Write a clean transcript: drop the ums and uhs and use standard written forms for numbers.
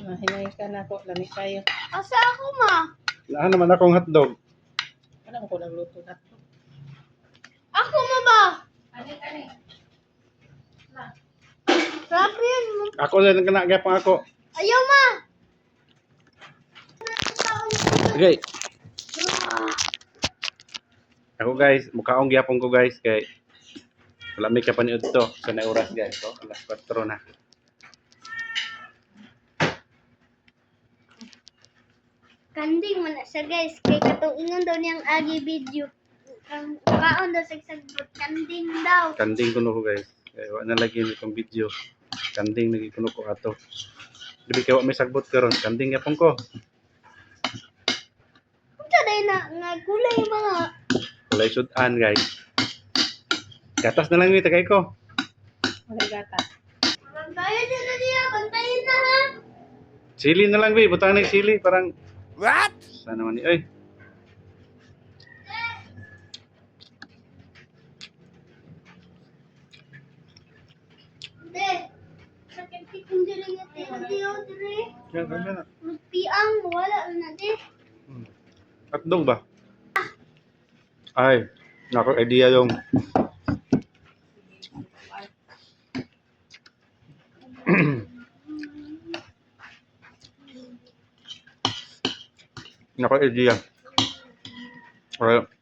Hinay ka na ko, lamig kayo. Asa ako ma? Laan naman akong hotdog. Wala mo ko nagluto na to. Ako ma ba? Ani. Sarap yun. Ako lang nagkanagapang ako. Ayaw ma. Okay. Ako guys, mukhaong gyapon ko guys kay wala may kapaniud to sa na oras guys. So, alas 4 na. Kanding man na siya guys. Kay katuingon daw niyang agi video. Ang kaon daw sa sagbot. Kanding daw. Kanding kuno ko guys. Kay wala na lagi ni kong video. Kanding lagi kuno ko ato. Dibi kay wa may sagbot karon. Kanding gyapon ko. Unsa day na nga kulay mga. Kulay sudan guys. Gatas na lang ni tagay ko. Wala gata. Bantayan din na niya. Bantayan na ha. Sili na lang bi, butang na sili parang What? sana naman ni oy. Hindi. Sakit kung dili nga tayo dire. Yan na. Magpiang wala na di. Hotdog ba? Ay, nako idea yung nako idea. Alright.